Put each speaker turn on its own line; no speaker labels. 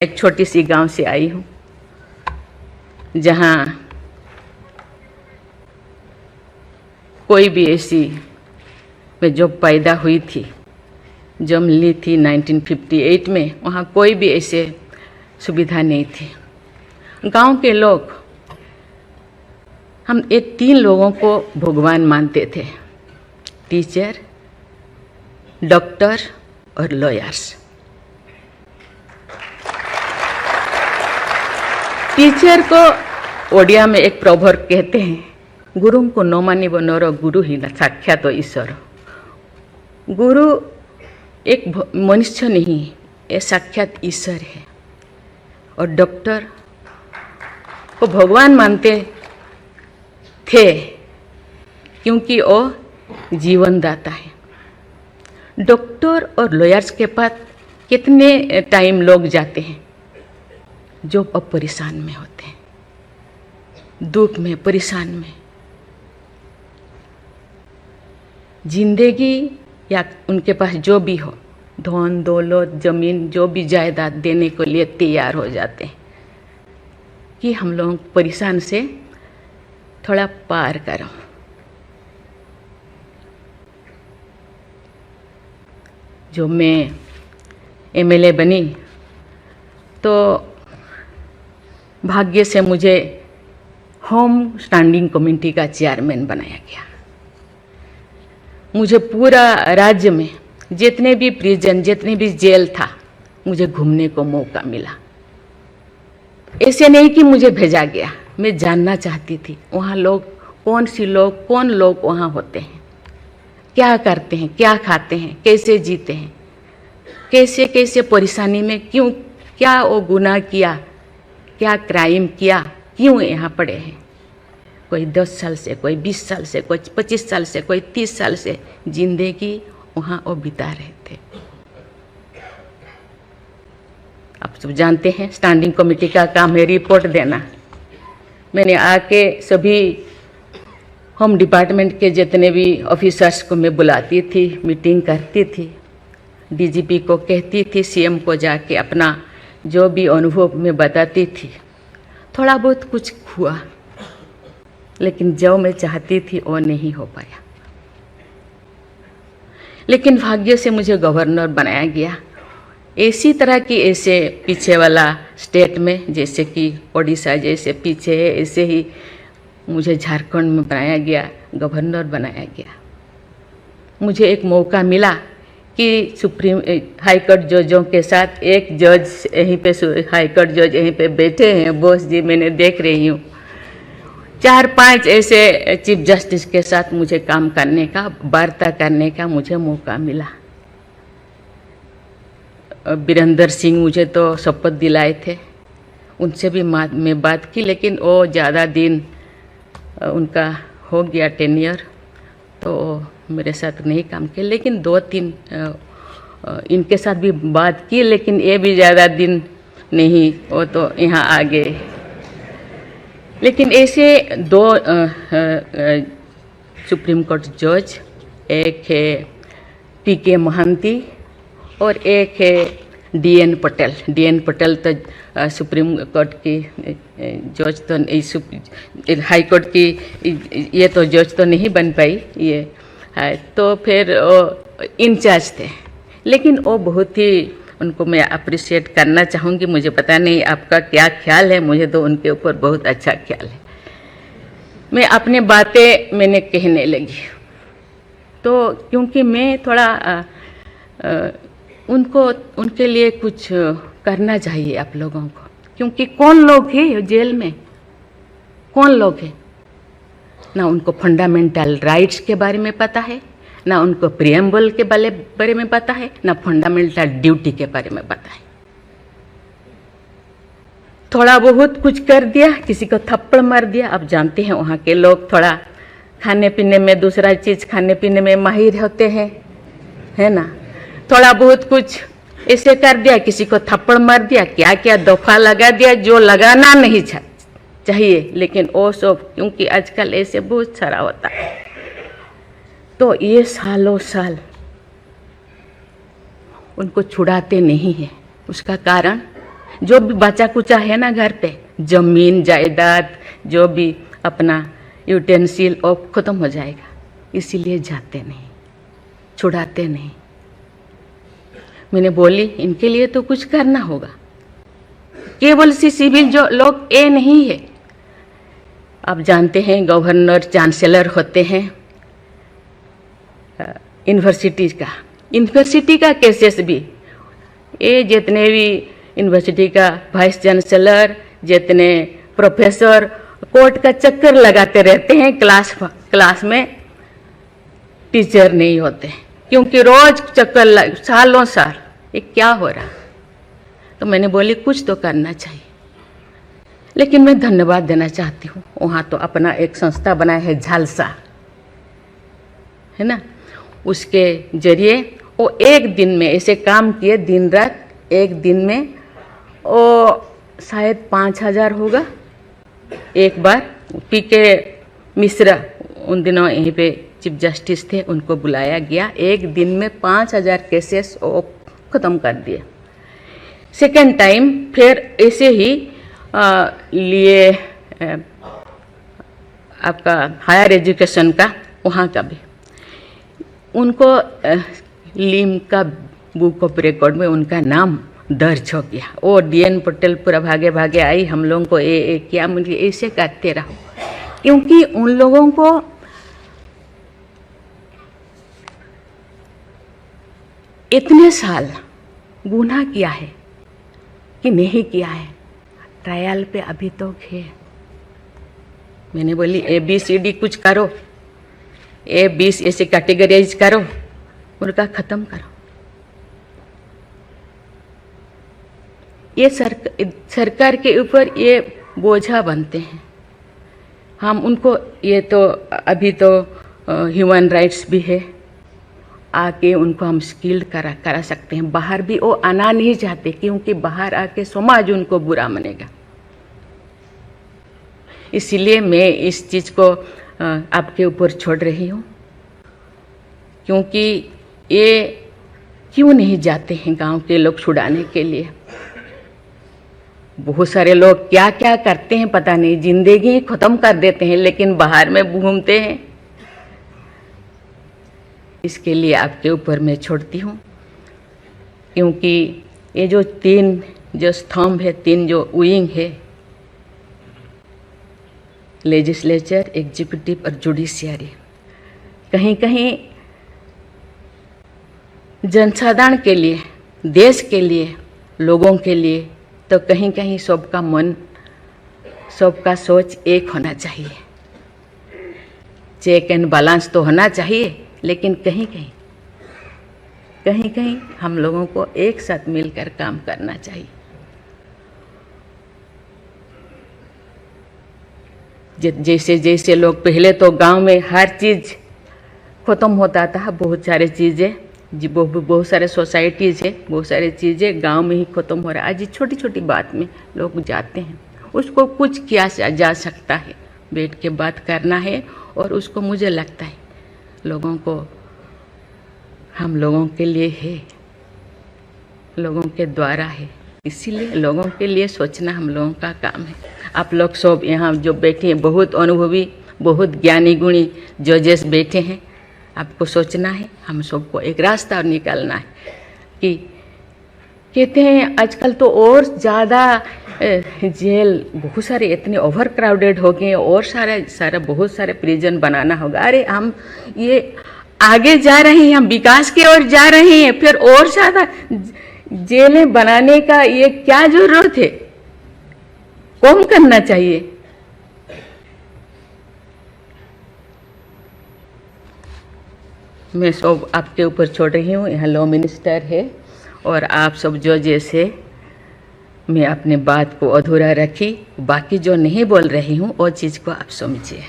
एक छोटी सी गांव से आई हूँ जहाँ कोई भी ऐसी मैं जो पैदा हुई थी, जन्म ली थी 1958 में, वहाँ कोई भी ऐसे सुविधा नहीं थी। गांव के लोग हम ये 3 लोगों को भगवान मानते थे, टीचर, डॉक्टर और लॉयर्स। टीचर को ओडिया में एक प्रोवर्ब कहते हैं, गुरु को न मानिब नर गुरु ही साक्षात ईश्वर। गुरु एक मनुष्य नहीं, ये साक्षात ईश्वर है। और डॉक्टर को भगवान मानते थे क्योंकि वो जीवन दाता है। डॉक्टर और लॉयर्स के पास कितने टाइम लोग जाते हैं जो अब परेशान में होते हैं, दुख में, परेशान में। जिंदगी या उनके पास जो भी हो, धन दौलत, जमीन, जो भी जायदाद देने के लिए तैयार हो जाते हैं कि हम लोग परेशान से थोड़ा पार करो। जो मैं एमएलए बनी तो भाग्य से मुझे होम स्टैंडिंग कमेटी का चेयरमैन बनाया गया। मुझे पूरा राज्य में जितने भी प्रिजन, जितने भी जेल था, मुझे घूमने को मौका मिला। ऐसे नहीं कि मुझे भेजा गया, मैं जानना चाहती थी वहाँ लोग कौन लोग वहाँ होते हैं, क्या करते हैं, क्या खाते हैं, कैसे जीते हैं, कैसे कैसे परेशानी में, क्यों, क्या वो गुनाह किया, क्या क्राइम किया, क्यों यहाँ पड़े हैं। कोई 10 साल से, कोई 20 साल से, कोई 25 साल से, कोई 30 साल से जिंदगी वहाँ वो बिता रहे थे। आप सब जानते हैं स्टैंडिंग कमेटी का काम है रिपोर्ट देना। मैंने आके सभी होम डिपार्टमेंट के जितने भी ऑफिसर्स को मैं बुलाती थी, मीटिंग करती थी, डीजीपी को कहती थी, सीएम को जाके अपना जो भी अनुभव मैं बताती थी। थोड़ा बहुत कुछ हुआ, लेकिन जो मैं चाहती थी वो नहीं हो पाया। लेकिन भाग्य से मुझे गवर्नर बनाया गया। इसी तरह की ऐसे पीछे वाला स्टेट में, जैसे कि ओडिशा जैसे पीछे है, ऐसे ही मुझे झारखंड में बनाया गया, गवर्नर बनाया गया। मुझे एक मौका मिला कि सुप्रीम हाई कोर्ट जजों के साथ एक जज यहीं पे, हाई कोर्ट जज यहीं पे बैठे हैं, बोस जी, मैंने देख रही हूँ। 4-5 ऐसे चीफ जस्टिस के साथ मुझे काम करने का, वार्ता करने का मुझे मौका मिला। वीरेंद्र सिंह मुझे तो शपथ दिलाए थे, उनसे भी मैं बात की, लेकिन वो ज़्यादा दिन उनका हो गया टेन्योर, तो मेरे साथ नहीं काम किया। लेकिन 2-3 इनके साथ भी बात की, लेकिन ये भी ज़्यादा दिन नहीं, वो तो यहाँ आ गए। लेकिन ऐसे 2 सुप्रीम कोर्ट जज, एक है पीके महांती और एक है डीएन पटेल। डीएन पटेल तो सुप्रीम कोर्ट की जज तो, हाई कोर्ट की ये तो जज तो नहीं बन पाई ये है, तो फिर वो इंचार्ज थे। लेकिन वो बहुत ही, उनको मैं अप्रिशिएट करना चाहूँगी। मुझे पता नहीं आपका क्या ख्याल है, मुझे तो उनके ऊपर बहुत अच्छा ख्याल है। मैं अपनी बातें मैंने कहने लगी, तो क्योंकि मैं थोड़ा उनके लिए कुछ करना चाहिए आप लोगों को, क्योंकि कौन लोग हैं जेल में, कौन लोग हैं, ना उनको फंडामेंटल राइट्स के बारे में पता है, ना उनको प्रिएम्बल के बारे में पता है, ना फंडामेंटल ड्यूटी के बारे में पता है। थोड़ा बहुत कुछ कर दिया, किसी को थप्पड़ मार दिया। आप जानते हैं वहाँ के लोग थोड़ा खाने पीने में, दूसरा चीज़ खाने पीने में माहिर होते हैं, है ना। थोड़ा बहुत कुछ ऐसे कर दिया, किसी को थप्पड़ मार दिया, क्या क्या दफा लगा दिया जो लगाना नहीं चाहिए। लेकिन वो सब, क्योंकि आजकल ऐसे बहुत सारा होता है, तो ये सालों साल उनको छुड़ाते नहीं हैं। उसका कारण जो भी बचा कुचा है ना घर पे, जमीन जायदाद जो भी अपना यूटेंसिल और ख़त्म हो जाएगा, इसीलिए जाते नहीं, छुड़ाते नहीं। मैंने बोली इनके लिए तो कुछ करना होगा, केवल सी सिविल जो लोग ए नहीं है। आप जानते हैं गवर्नर चांसलर होते हैं यूनिवर्सिटी का केसेस भी, ये जितने भी यूनिवर्सिटी का वाइस चांसलर, जितने प्रोफेसर कोर्ट का चक्कर लगाते रहते हैं, क्लास में टीचर नहीं होते, क्योंकि रोज चक्कर सालों साल, ये क्या हो रहा। तो मैंने बोली कुछ तो करना चाहिए। लेकिन मैं धन्यवाद देना चाहती हूँ, वहाँ तो अपना एक संस्था बनाया है झालसा, है ना, उसके जरिए वो एक दिन में ऐसे काम किए, दिन रात, एक दिन में वो शायद 5,000 होगा। एक बार पीके मिश्रा उन दिनों यहीं पे चीफ जस्टिस थे, उनको बुलाया गया, एक दिन में 5,000 केसेस वो ख़त्म कर दिए। सेकेंड टाइम फिर ऐसे ही लिए आपका हायर एजुकेशन का, वहाँ का भी उनको लीम का बुक ऑफ रिकॉर्ड में उनका नाम दर्ज हो गया। वो DN पटेल पूरा भागे भागे आई, हम लोगों को क्या, मुझे ऐसे करते रहो, क्योंकि उन लोगों को इतने साल गुनाह किया है कि नहीं किया है, ट्रायल पे अभी तो है। मैंने बोली ABCD कुछ करो, A20 ऐसे कैटेगराइज करो, उनका ख़त्म करो। ये सरकार के ऊपर ये बोझा बनते हैं। हम उनको, ये तो अभी तो ह्यूमन राइट्स भी है, आके उनको हम स्किल्ड करा सकते हैं। बाहर भी वो आना नहीं चाहते, क्योंकि बाहर आके समाज उनको बुरा मानेगा। इसीलिए मैं इस चीज़ को आपके ऊपर छोड़ रही हूँ, क्योंकि ये क्यों नहीं जाते हैं गांव के लोग छुड़ाने के लिए। बहुत सारे लोग क्या क्या करते हैं पता नहीं, जिंदगी ख़त्म कर देते हैं, लेकिन बाहर में घूमते हैं। इसके लिए आपके ऊपर मैं छोड़ती हूँ, क्योंकि ये जो 3 जो स्तंभ है, 3 जो विंग है, लेजिस्लेचर, एग्जीक्यूटिव और जुडिशियरी, कहीं कहीं जनसाधारण के लिए, देश के लिए, लोगों के लिए, तो कहीं कहीं सबका मन, सबका सोच एक होना चाहिए। चेक एंड बैलेंस तो होना चाहिए, लेकिन कहीं कहीं हम लोगों को एक साथ मिलकर काम करना चाहिए। जैसे जैसे लोग, पहले तो गांव में हर चीज़ ख़त्म होता था, बहुत सारे चीज़ें, बहुत सारे सोसाइटीज़ है, बहुत सारी चीज़ें गांव में ही ख़त्म हो रहा है। आज छोटी छोटी बात में लोग जाते हैं, उसको कुछ किया जा सकता है, बैठ के बात करना है। और उसको मुझे लगता है लोगों को, हम लोगों के लिए है, लोगों के द्वारा है, इसीलिए लोगों के लिए सोचना हम लोगों का काम है। आप लोग सब यहाँ जो बैठे हैं, बहुत अनुभवी, बहुत ज्ञानी गुणी जजेस बैठे हैं, आपको सोचना है, हम सबको एक रास्ता निकालना है। कि कहते हैं आजकल तो और ज़्यादा जेल, बहुत सारे इतने ओवर क्राउडेड हो गए, और सारा बहुत सारे प्रिजन बनाना होगा। अरे हम ये आगे जा रहे हैं, हम विकास की ओर जा रहे हैं, फिर और ज़्यादा जेलें बनाने का ये क्या जरूरत है? कम करना चाहिए। मैं सब आपके ऊपर छोड़ रही हूँ। यहाँ लॉ मिनिस्टर है, और आप सब जो जैसे, मैं अपने बात को अधूरा रखी, बाकी जो नहीं बोल रही हूँ वो चीज़ को आप समझिए।